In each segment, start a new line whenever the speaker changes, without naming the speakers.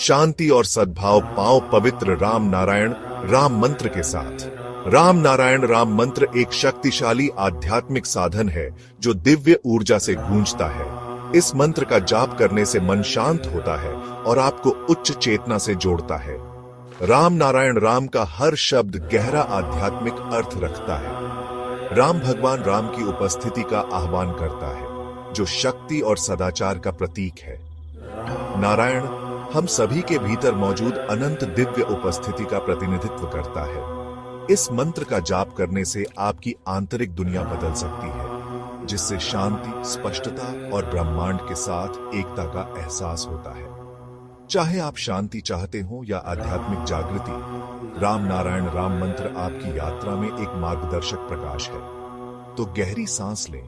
शांति और सद्भाव पाओ पवित्र राम नारायण राम मंत्र के साथ। राम नारायण राम मंत्र एक शक्तिशाली आध्यात्मिक साधन है जो दिव्य ऊर्जा से गूंजता है। इस मंत्र का जाप करने से मन शांत होता है और आपको उच्च चेतना से जोड़ता है। राम नारायण राम का हर शब्द गहरा आध्यात्मिक अर्थ रखता है। राम भगवान राम की उपस्थिति का आह्वान करता है, जो शक्ति और सदाचार का प्रतीक है। नारायण हम सभी के भीतर मौजूद अनंत दिव्य उपस्थिति का प्रतिनिधित्व करता है। इस मंत्र का जाप करने से आपकी आंतरिक दुनिया बदल सकती है, जिससे शांति, स्पष्टता और ब्रह्मांड के साथ एकता का एहसास होता है। चाहे आप शांति चाहते हो या आध्यात्मिक जागृति, राम नारायण राम मंत्र आपकी यात्रा में एक मार्गदर्शक प्रकाश है। तो गहरी सांस लें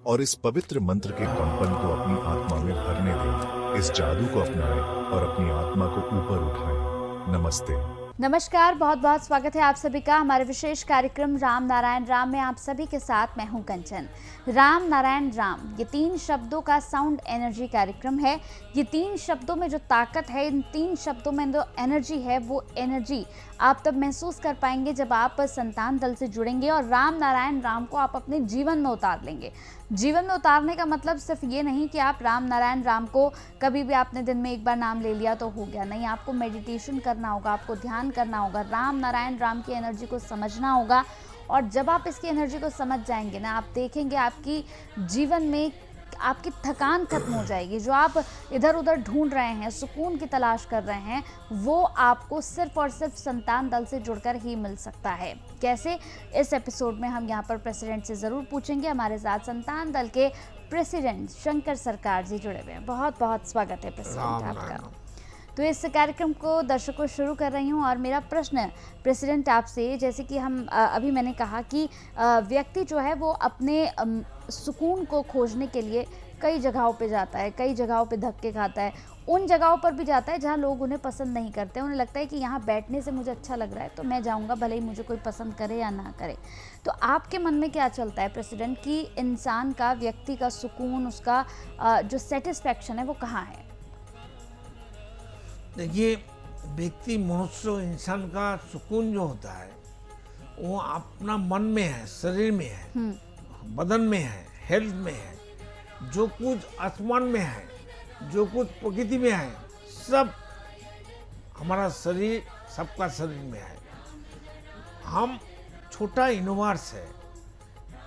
और इस पवित्र मंत्र के कंपन को अपनी आत्मा में भरने दें। इस जादू को अपनाएं और अपनी आत्मा को ऊपर उठाएं। नमस्ते।
नमस्कार, बहुत बहुत स्वागत है आप सभी का हमारे विशेष कार्यक्रम राम नारायण राम में। आप सभी के साथ मैं हूं कंचन। राम नारायण राम ये 3 शब्दों का साउंड एनर्जी कार्यक्रम है। ये 3 शब्दों में जो ताकत है, इन 3 शब्दों में जो एनर्जी है, वो एनर्जी आप तब महसूस कर पाएंगे जब आप संतान दल से जुड़ेंगे और राम नारायण राम को आप अपने जीवन में उतार लेंगे। जीवन में उतारने का मतलब सिर्फ ये नहीं कि आप राम नारायण राम को कभी भी आपने दिन में एक बार नाम ले लिया तो हो गया। नहीं, आपको मेडिटेशन करना होगा, आपको ध्यान करना होगा, राम नारायण राम की एनर्जी को समझना होगा। और जब आप इसकी एनर्जी को समझ जाएंगे ना, आप देखेंगे आपकी जीवन में आपकी थकान खत्म हो जाएगी। जो आप इधर उधर ढूंढ रहे हैं, सुकून की तलाश कर रहे हैं, वो आपको सिर्फ और सिर्फ संतान दल से जुड़कर ही मिल सकता है। कैसे? इस एपिसोड में हम यहाँ पर प्रेसिडेंट से ज़रूर पूछेंगे। हमारे साथ संतान दल के प्रेसिडेंट शंकर सरकार जी जुड़े हुए हैं। बहुत बहुत स्वागत है प्रेसिडेंट आपका। तो इस कार्यक्रम को दर्शकों शुरू कर रही हूँ और मेरा प्रश्न प्रेसिडेंट आपसे, जैसे कि हम अभी मैंने कहा कि व्यक्ति जो है वो अपने सुकून को खोजने के लिए कई जगहों पे जाता है, कई जगहों पे धक्के खाता है, उन जगहों पर भी जाता है जहाँ लोग उन्हें पसंद नहीं करते। उन्हें लगता है कि यहाँ बैठने से मुझे अच्छा लग रहा है तो मैं जाऊँगा, भले ही मुझे कोई पसंद करे या ना करे। तो आपके मन में क्या चलता है प्रेसिडेंट कि इंसान का, व्यक्ति का सुकून, उसका जो सेटिस्फैक्शन है वो कहाँ है?
देखिए, व्यक्ति, मनुष्य, इंसान का सुकून जो होता है वो अपना मन में है, शरीर में है, बदन में है, हेल्थ में है। जो कुछ आसमान में है, जो कुछ प्रकृति में है, सब हमारा शरीर, सबका शरीर में है। हम छोटा यूनिवर्स है,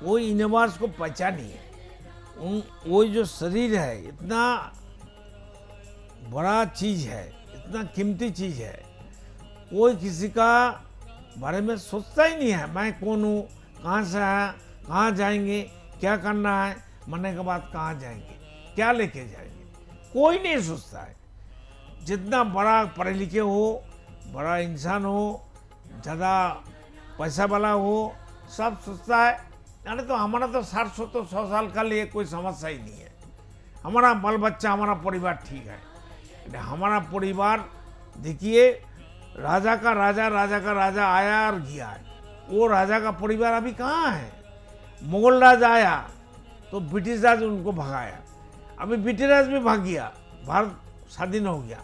वो यूनिवर्स को पहचानिए। वो जो शरीर है इतना बड़ा चीज है, इतना कीमती चीज है, कोई किसी का बारे में सोचता ही नहीं है। मैं कौन हूँ, कहाँ से आया, कहाँ जाएंगे, क्या करना है, मरने के बाद कहाँ जाएंगे, क्या लेके जाएंगे, कोई नहीं सोचता है। जितना बड़ा पढ़े लिखे हो, बड़ा इंसान हो, ज़्यादा पैसा वाला हो, सब सोचता है यानी तो हमारा तो 60-100 साल का लिए कोई समस्या ही नहीं है। हमारा बाल बच्चा, हमारा परिवार ठीक है। हमारा परिवार देखिए, राजा का राजा आया और गया है। वो राजा का परिवार अभी कहाँ है? मुगल राज आया तो ब्रिटिश राज उनको भगाया, अभी ब्रिटिश राज भी भाग गया, भारत स्वाधीन हो गया।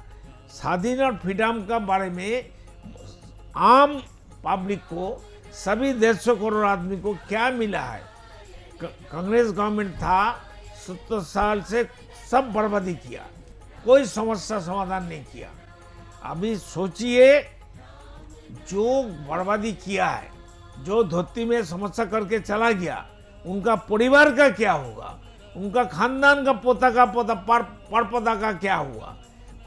स्वाधीन और फ्रीडम का बारे में आम पब्लिक को, सभी 150 करोड़ आदमी को क्या मिला है? कांग्रेस गवर्नमेंट था, 70 साल से सब बर्बादी किया, कोई समस्या समाधान नहीं किया। अभी सोचिए, जो बर्बादी किया है, जो धोती में समस्या करके चला गया, उनका परिवार का क्या होगा? उनका खानदान का पोता का पोता परपोता का क्या हुआ?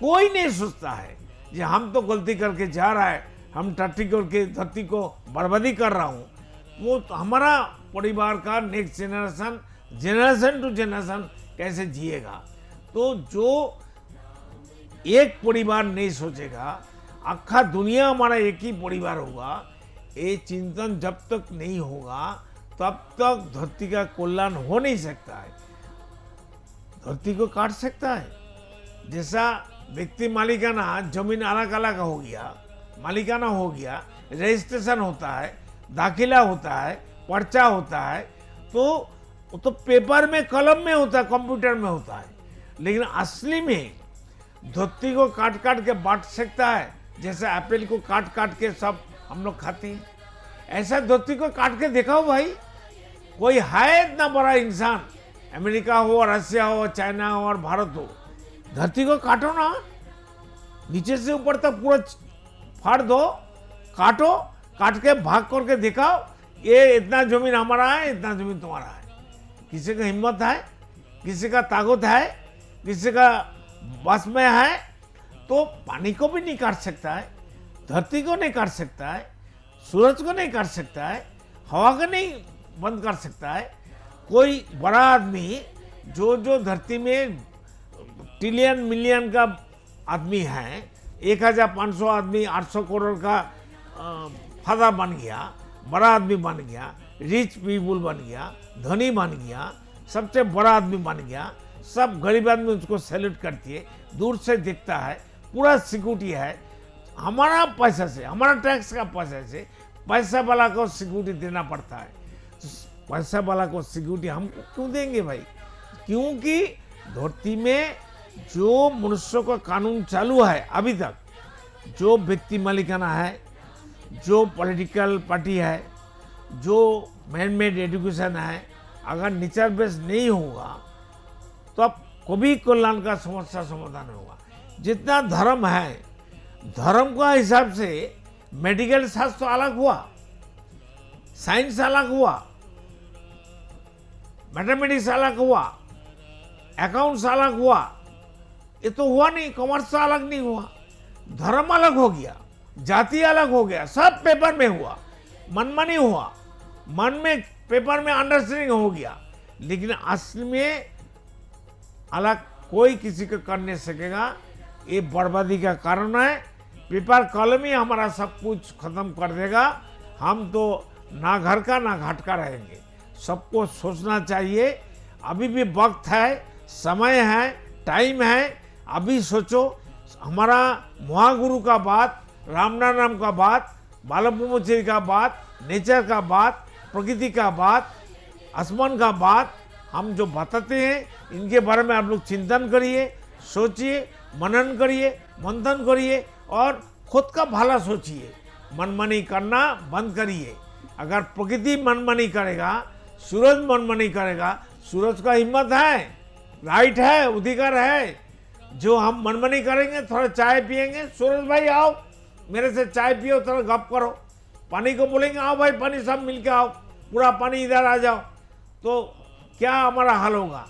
कोई नहीं सोचता है। ये हम तो गलती करके जा रहा है, हम टट्टी करके धरती को बर्बादी कर रहा हूँ। वो तो हमारा परिवार का नेक्स्ट जनरेशन टू जनरेशन कैसे जिएगा? तो जो एक परिवार नहीं सोचेगा, आखा दुनिया हमारा एक ही परिवार होगा, ये चिंतन जब तक नहीं होगा तब तक धरती का कल्याण हो नहीं सकता है। धरती को काट सकता है। जैसा व्यक्ति मालिकाना जमीन अलग अलग हो गया, मालिकाना हो गया, रजिस्ट्रेशन होता है, दाखिला होता है, पर्चा होता है, तो पेपर में, कलम में होता है, कंप्यूटर में होता है। लेकिन असली में धोती को काट काट के बांट सकता है, जैसे एप्पल को काट काट के सब हम लोग खाते हैं, ऐसा धोती को काट के दिखाओ भाई। कोई है इतना बड़ा इंसान, अमेरिका हो, रशिया हो, चाइना हो और भारत हो, धरती को काटो ना, नीचे से ऊपर तक पूरा फाड़ दो, काटो, काट के भाग करके दिखाओ, ये इतना जमीन हमारा है, इतना जमीन तुम्हारा है। किसी का हिम्मत है, किसी का ताकत है, किसी का बस में है, तो पानी को भी नहीं काट सकता है, धरती को नहीं काट सकता है, सूरज को नहीं काट सकता है, हवा को नहीं बंद कर सकता है। कोई बड़ा आदमी जो धरती में ट्रिलियन मिलियन का आदमी है, 1500 आदमी 800 करोड़ का फादा बन गया, बड़ा आदमी बन गया, रिच पीपुल बन गया, धनी बन गया, सबसे बड़ा आदमी बन गया, सब गरीब आदमी उसको सैल्यूट करती है, दूर से दिखता है, पूरा सिक्योरिटी है, हमारा पैसा से, हमारा टैक्स का पैसा से पैसा वाला को सिक्योरिटी देना पड़ता है। तो पैसा वाला को सिक्योरिटी हम क्यों देंगे भाई? क्योंकि धरती में जो मनुष्य का कानून चालू है अभी तक, जो व्यक्ति मालिकाना है, जो पॉलिटिकल पार्टी है, जो मैन मेड एजुकेशन है, अगर नेचर बेस नहीं होगा तो अब कभी कल्याण का समस्या समाधान होगा। जितना धर्म है, धर्म का हिसाब से मेडिकल शास्त्र अलग हुआ, साइंस अलग हुआ, मैथमेटिक्स अलग हुआ, अकाउंट्स अलग हुआ, ये तो हुआ नहीं, कॉमर्स अलग नहीं हुआ, धर्म अलग हो गया, जाति अलग हो गया, सब पेपर में हुआ, मनमानी हुआ, मन में पेपर में अंडरस्टैंडिंग हो गया, लेकिन असल में अलग कोई किसी को कर नहीं सकेगा। ये बर्बादी का कारण है। पेपर कलम ही हमारा सब कुछ खत्म कर देगा। हम तो ना घर का ना घाट का रहेंगे। सबको सोचना चाहिए, अभी भी वक्त है, समय है, टाइम है, अभी सोचो। हमारा महागुरु का बात, रामनारायण का बात, बालब्रह्मचारी का बात, नेचर का बात, प्रकृति का बात, आसमान का बात हम जो बताते हैं, इनके बारे में आप लोग चिंतन करिए, सोचिए, मनन करिए, मंथन करिए और खुद का भला सोचिए। मनमानी करना बंद करिए। अगर प्रकृति मनमानी करेगा, सूरज मनमानी करेगा, सूरज का हिम्मत है, राइट है, अधिकार है। जो हम मनमानी करेंगे, थोड़ा चाय पिएंगे, सूरज भाई आओ मेरे से चाय पियो, थोड़ा गप करो। पानी को बोलेंगे आओ भाई पानी, सब मिलके आओ, पूरा पानी इधर आ जाओ, तो क्या हमारा हाल होगा।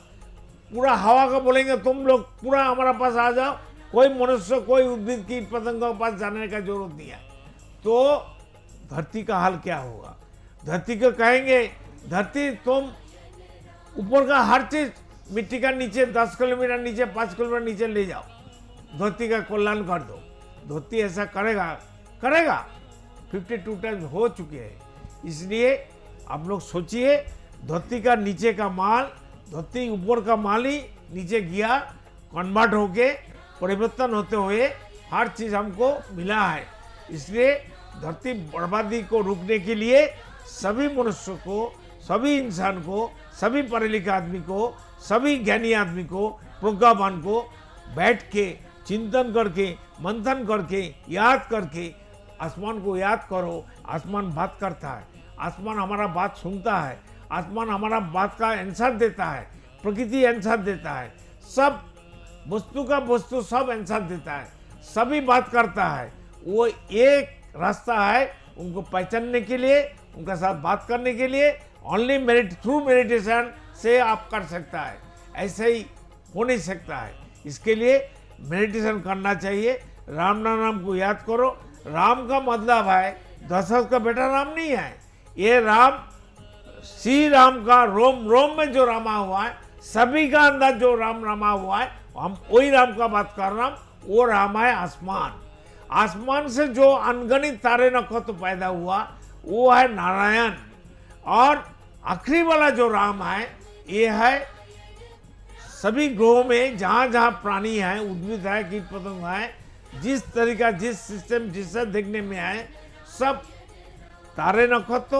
पूरा हवा को बोलेंगे तुम लोग पूरा हमारा पास आ जाओ, कोई मनुष्य, कोई उद्भिद की पतंगों के पास जाने का जरूरत नहीं है। तो धरती का हाल क्या होगा? धरती को कहेंगे, धरती तुम ऊपर का हर चीज मिट्टी का नीचे 10 किलोमीटर नीचे, 5 किलोमीटर नीचे ले जाओ, धरती का कल्याण कर दो। धरती ऐसा करेगा, करेगा। 52 टाइम्स हो चुके हैं। इसलिए आप लोग सोचिए, धरती का नीचे का माल, धरती ऊपर का माल ही नीचे गया, कन्वर्ट होके परिवर्तन होते हुए हर चीज हमको मिला है। इसलिए धरती बर्बादी को रोकने के लिए सभी मनुष्य को, सभी इंसान को, सभी पढ़े लिखे आदमी को, सभी ज्ञानी आदमी को, प्रज्ञावान को बैठ के चिंतन करके, मंथन करके, याद करके, आसमान को याद करो। आसमान बात करता है, आसमान हमारा बात सुनता है, आसमान हमारा बात का आंसर देता है, प्रकृति आंसर देता है, सब वस्तु का वस्तु सब आंसर देता है, सभी बात करता है। वो एक रास्ता है उनको पहचानने के लिए, उनका साथ बात करने के लिए। ओनली थ्रू मेडिटेशन से आप कर सकता है, ऐसे ही हो नहीं सकता है। इसके लिए मेडिटेशन करना चाहिए। राम नाम को याद करो। राम का मतलब है दशरथ का बेटा राम नहीं है, ये राम श्री राम का रोम रोम में जो रामा हुआ है, सभी का अंदर जो राम रामा हुआ है, हम वही राम का बात कर रहा हूं। वो राम है आसमान। आसमान से जो अनगणित तारे नक्षत्र पैदा हुआ वो है नारायण। और आखिरी वाला जो राम है, ये है सभी ग्रहों में जहां जहां प्राणी है, उद्भिद है, कीट पतंग है, जिस तरीका, जिस सिस्टम, जिससे देखने में आए, सब तारे नक्षत्र,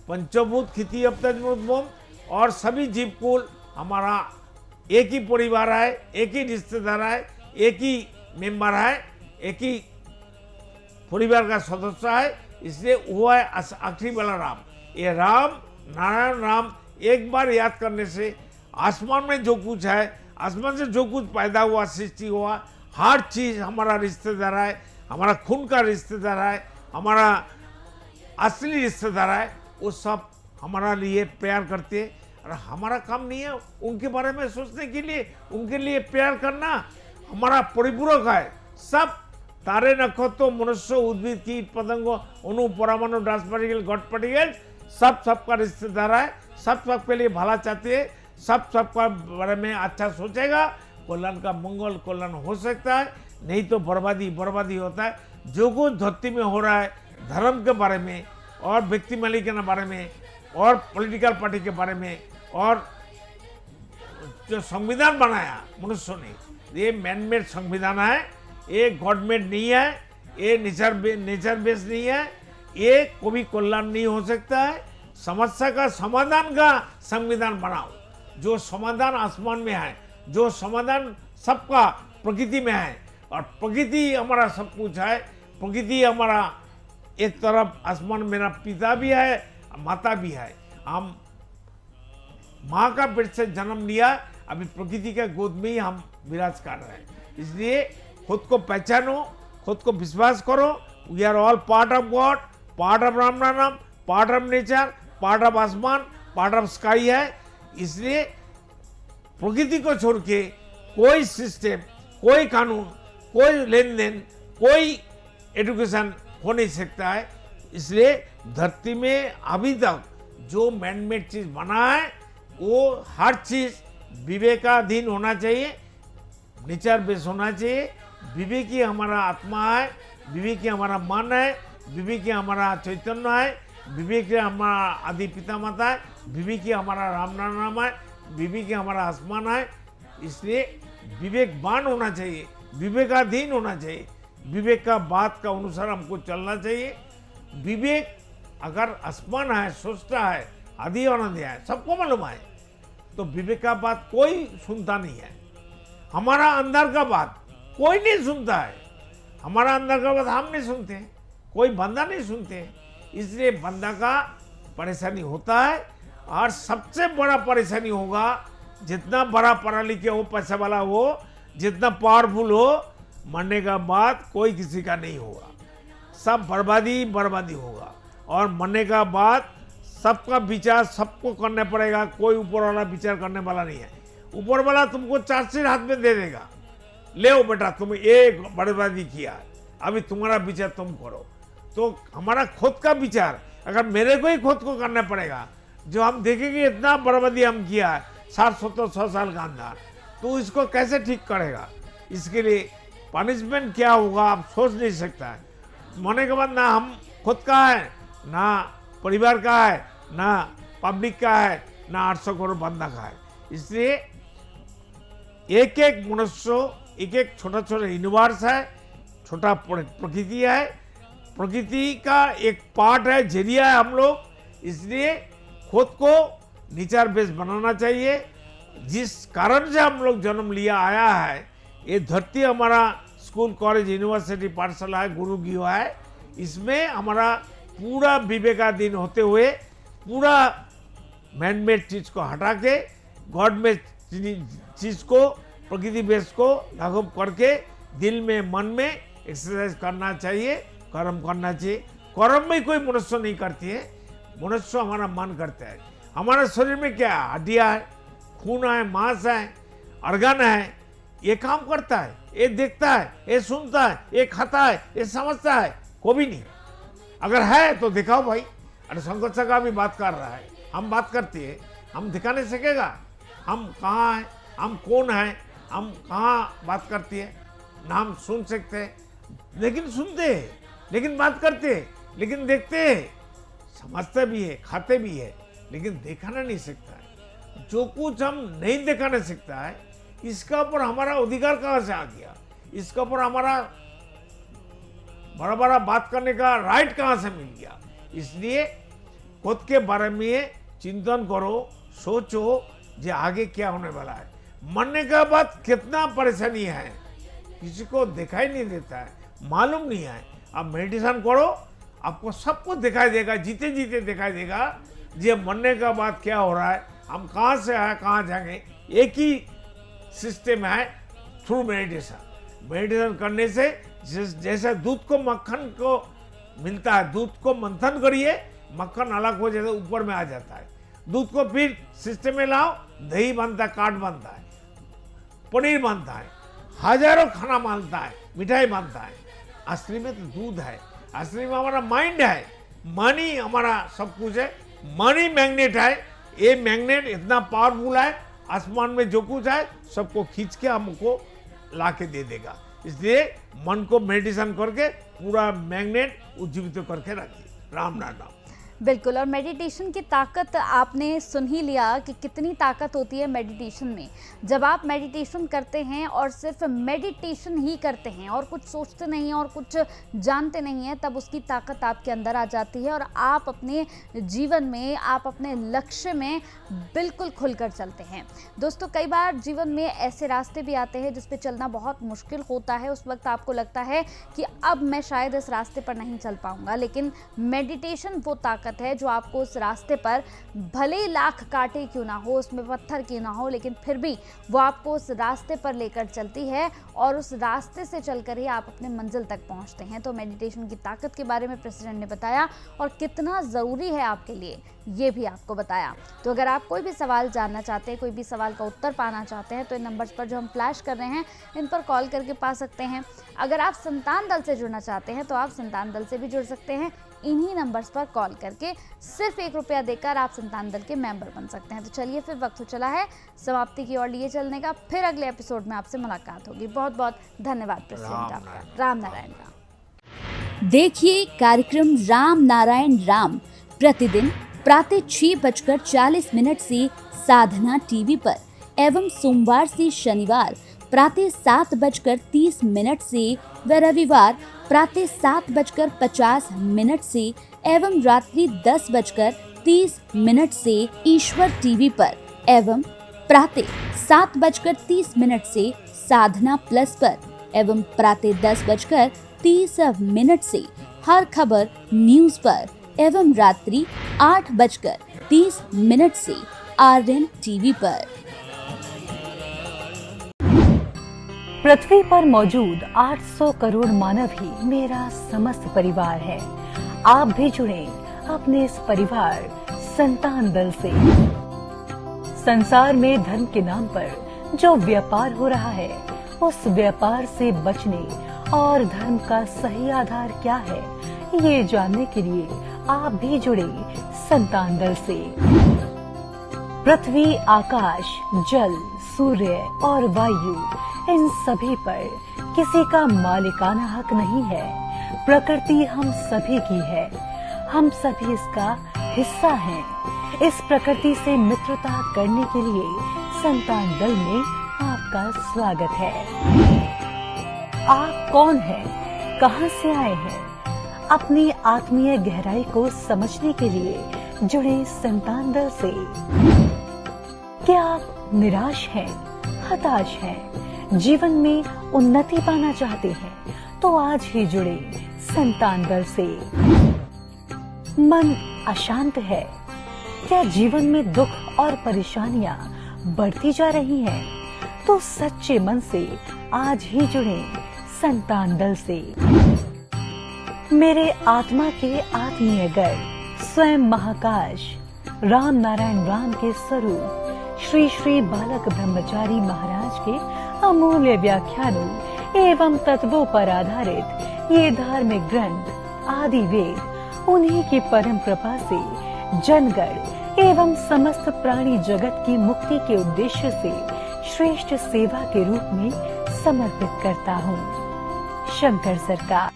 पंचभूत, खेती, अपतज, और सभी जीव कुल हमारा एक ही परिवार है, एक ही रिश्तेदार है, एक ही मेंबर है, एक ही परिवार का सदस्य है, इसलिए वो है आखिरी वाला राम। ये राम नारायण राम एक बार याद करने से आसमान में जो कुछ है, आसमान से जो कुछ पैदा हुआ, सृष्टि हुआ, हर चीज हमारा रिश्तेदार है, हमारा खून का रिश्तेदार है, हमारा असली रिश्तेदार है, वो सब हमारा लिए प्यार करते हैं। और हमारा काम नहीं है उनके बारे में सोचने के लिए, उनके लिए प्यार करना हमारा परिपूरक है। सब तारे नक्षत्र मनुष्य उद्भिद कीट पतंग अणु परमाणु डास्ट पार्टिकल गॉड पार्टिकल सब सबका रिश्तेदार है, सब सबके लिए भला चाहते हैं, सब सबका बारे में अच्छा सोचेगा, कल्याण का मंगल कल्याण हो सकता है, नहीं तो बर्बादी बर्बादी होता है। जो कुछ धरती में हो रहा है धर्म के बारे में और व्यक्ति मालिकाना बारे में और पॉलिटिकल पार्टी के बारे में और जो संविधान बनाया मनुष्य ने, ये मैनमेड संविधान है, ये गॉडमेड नहीं है, ये नेचर बेस्ड नहीं है, ये कोई कल्याण नहीं हो सकता है। समस्या का समाधान का संविधान बनाओ, जो समाधान आसमान में है, जो समाधान सबका प्रकृति में है, और प्रकृति हमारा सब कुछ है। प्रकृति हमारा एक तरफ आसमान मेरा पिता भी है, माता भी है। हम माँ का पेट से जन्म लिया, अभी प्रकृति के गोद में ही हम विराज कर रहे हैं। इसलिए खुद को पहचानो, खुद को विश्वास करो, we are all part of God, part of Ram नाम, part of nature, part of आसमान, पार्ट ऑफ स्काई है। इसलिए प्रकृति को छोड़ के कोई सिस्टम, कोई कानून, कोई लेन देन, कोई एजुकेशन हो नहीं सकता है। इसलिए धरती में अभी तक जो मैनमेड चीज बना है वो हर चीज विवेकाधीन होना चाहिए, नेचर बेस होना चाहिए। विवेकी हमारा आत्मा है, विवेकी हमारा मन है, विवेकी हमारा चैतन्य है, विवेकी हमारा आदि पिता माता है, विवेकी हमारा राम नाम है, विवेकी हमारा आसमान है। इसलिए विवेकवान होना चाहिए, विवेकाधीन होना चाहिए, विवेक का बात का अनुसार हमको चलना चाहिए। विवेक अगर आसमान है, सोचता है, आदि आनंद है, सबको मालूम है, तो विवेक का बात कोई सुनता नहीं है। हमारा अंदर का बात कोई नहीं सुनता है, हमारा अंदर का बात हम नहीं सुनते, कोई बंदा नहीं सुनते। इसलिए बंदा का परेशानी होता है। और सबसे बड़ा परेशानी होगा, जितना बड़ा पढ़ा लिखे हो, पैसा वाला हो, जितना पावरफुल हो, मरने का बाद कोई किसी का नहीं होगा, सब बर्बादी बर्बादी होगा। और मरने का बाद सबका विचार सबको करना पड़ेगा, कोई ऊपर वाला विचार करने वाला नहीं है। ऊपर वाला तुमको चार्जशीट हाथ में दे देगा, ले बेटा तुम एक बर्बादी किया, अभी तुम्हारा विचार तुम करो। तो हमारा खुद का विचार अगर मेरे को ही खुद को करना पड़ेगा, जो हम देखेंगे इतना बर्बादी हम किया है 60-70-100 साल का अंदर, तो इसको कैसे ठीक करेगा? इसके लिए पनिशमेंट क्या होगा आप सोच नहीं सकता है। मरने के बाद ना हम खुद का है, ना परिवार का है, ना पब्लिक का है, ना 800 करोड़ बंदा का है। इसलिए एक एक मनुष्य, एक एक छोटा छोटा यूनिवर्स है, छोटा प्रकृति है, प्रकृति का एक पार्ट है, जरिया है हम लोग। इसलिए खुद को नेचर बेस बनाना चाहिए। जिस कारण से हम लोग जन्म लिया आया है, ये धरती हमारा स्कूल कॉलेज यूनिवर्सिटी पाठशाला है, गुरु गृह है। इसमें हमारा पूरा विवेकाधीन होते हुए पूरा मैनमेड चीज को हटा के गॉड में चीज को, प्रकृति बेस को लागू करके दिल में मन में एक्सरसाइज करना चाहिए, कर्म करना चाहिए। कर्म में कोई मनुष्य नहीं करती है, मनुष्य हमारा मन करता है। हमारे शरीर में क्या है? हड्डियाँ है, खून है, मांस है, अर्गन है, ये काम करता है, ये देखता है, ये सुनता है, ये खाता है, ये समझता है, कोई नहीं। अगर है तो दिखाओ भाई। अरे शंकर का भी बात कर रहा है, हम बात करते हैं, हम दिखा नहीं सकेगा हम कहाँ हैं, हम कौन हैं, हम कहाँ बात करती है ना। हम सुन सकते हैं, लेकिन सुनते हैं, लेकिन बात करते हैं, लेकिन देखते हैं, समझते भी है, खाते भी है, लेकिन दिखाना नहीं सकता है। जो कुछ हम नहीं दिखाने सकता है, इसका ऊपर हमारा अधिकार कहाँ से आ गया? इसका ऊपर हमारा बड़ा बड़ा बात करने का राइट कहाँ से मिल गया? इसलिए खुद के बारे में चिंतन करो, सोचो जे आगे क्या होने वाला है। मरने के बाद कितना परेशानी है, किसी को दिखाई नहीं देता है, मालूम नहीं है। आप मेडिटेशन करो, आपको सब कुछ दिखाई देगा, जीते जीते दिखाई देगा। ये मरने का बाद क्या हो रहा है, हम कहाँ से आए कहाँ जाएंगे, एक ही सिस्टम है थ्रू मेडिटेशन। मेडिटेशन करने से जैसे दूध को मक्खन को मिलता है, दूध को मंथन करिए, मक्खन अलग हो जाता है, ऊपर में आ जाता है। दूध को फिर सिस्टम में लाओ, दही बनता है, काट बनता है, पनीर बनता है, हजारों खाना बनता है, मिठाई बनता है। असली में तो दूध है, असली में हमारा माइंड है, मनी हमारा सब कुछ है। मनी मैग्नेट है, ये मैग्नेट इतना पावरफुल है, आसमान में जो कुछ है सबको खींच के हमको ला के दे देगा। इसलिए मन को मेडिटेशन करके पूरा मैग्नेट उज्जीवित करके रखिए। राम नाम।
बिल्कुल, और मेडिटेशन की ताकत आपने सुन ही लिया कि कितनी ताकत होती है मेडिटेशन में। जब आप मेडिटेशन करते हैं और सिर्फ मेडिटेशन ही करते हैं और कुछ सोचते नहीं हैं और कुछ जानते नहीं हैं, तब उसकी ताकत आपके अंदर आ जाती है और आप अपने जीवन में, आप अपने लक्ष्य में बिल्कुल खुलकर चलते हैं। दोस्तों, कई बार जीवन में ऐसे रास्ते भी आते हैं जिस पे चलना बहुत मुश्किल होता है। उस वक्त आपको लगता है कि अब मैं शायद इस रास्ते पर नहीं चल पाऊंगा, लेकिन मेडिटेशन वो ताकत है जो आपको उस रास्ते पर, भले ही लाख कांटे क्यों ना हो, उसमें पत्थर क्यों ना हो, लेकिन फिर भी वो आपको उस रास्ते पर लेकर चलती है और उस रास्ते से चलकर ही आप अपने मंजिल तक पहुंचते हैं। तो मेडिटेशन की ताकत के बारे में प्रेसिडेंट ने बताया और कितना ज़रूरी है आपके लिए, ये भी आपको बताया। तो अगर आप कोई भी सवाल जानना चाहते हैं, कोई भी सवाल का उत्तर पाना चाहते हैं, तो इन नंबर्स पर जो हम फ्लैश कर रहे हैं, इन पर कॉल करके पा सकते हैं। अगर आप संतान दल से जुड़ना चाहते हैं तो आप संतान दल से भी जुड़ सकते हैं। इन्हीं नंबर्स पर कॉल करके सिर्फ 1 रुपया देकर आप संतान दल के मेंबर बन सकते हैं। तो चलिए, फिर वक्त हो चला है समाप्ति की ओर लिए चलने का। फिर अगले एपिसोड में आपसे मुलाकात होगी। बहुत बहुत धन्यवाद प्रेसिडेंट आपका। राम नारायण राम। देखिए कार्यक्रम राम नारायण राम प्रतिदिन प्रातः 6:40 से साधना टीवी पर एवं सोमवार से शनिवार प्रातः 7:30 से व रविवार प्रातः 7:50 से एवं रात्रि 10:30 से ईश्वर टीवी पर एवं प्रातः 7:30 से साधना प्लस पर एवं प्रातः 10:30 से हर खबर न्यूज पर एवं रात्रि 8:30 से आर्यन टीवी पर।
पृथ्वी पर मौजूद 800 करोड़ मानव ही मेरा समस्त परिवार है। आप भी जुड़ें अपने इस परिवार संतान दल से। संसार में धर्म के नाम पर जो व्यापार हो रहा है, उस व्यापार से बचने और धर्म का सही आधार क्या है, ये जानने के लिए आप भी जुड़े संतान दल से। पृथ्वी, आकाश, जल, सूर्य और वायु, इन सभी पर किसी का मालिकाना हक नहीं है। प्रकृति हम सभी की है, हम सभी इसका हिस्सा हैं। इस प्रकृति से मित्रता करने के लिए संतान दल में आपका स्वागत है। आप कौन हैं? कहां से आए हैं? अपनी आत्मीय गहराई को समझने के लिए जुड़े संतान दल से। क्या आप निराश हैं, हताश हैं, जीवन में उन्नति पाना चाहते हैं, तो आज ही जुड़े संतान दल से। मन अशांत है, क्या जीवन में दुख और परेशानियां बढ़ती जा रही हैं, तो सच्चे मन से आज ही जुड़े संतान दल से। मेरे आत्मा के आत्मीय गर्भ स्वयं महाकाश राम नारायण राम के स्वरूप श्री श्री बालक ब्रह्मचारी महाराज के अमूल्य व्याख्यानों एवं तत्वों पर आधारित ये धार्मिक ग्रंथ आदि वेद उन्हीं की परम कृपा से जनगण एवं समस्त प्राणी जगत की मुक्ति के उद्देश्य से श्रेष्ठ सेवा के रूप में समर्पित करता हूँ। शंकर सरकार।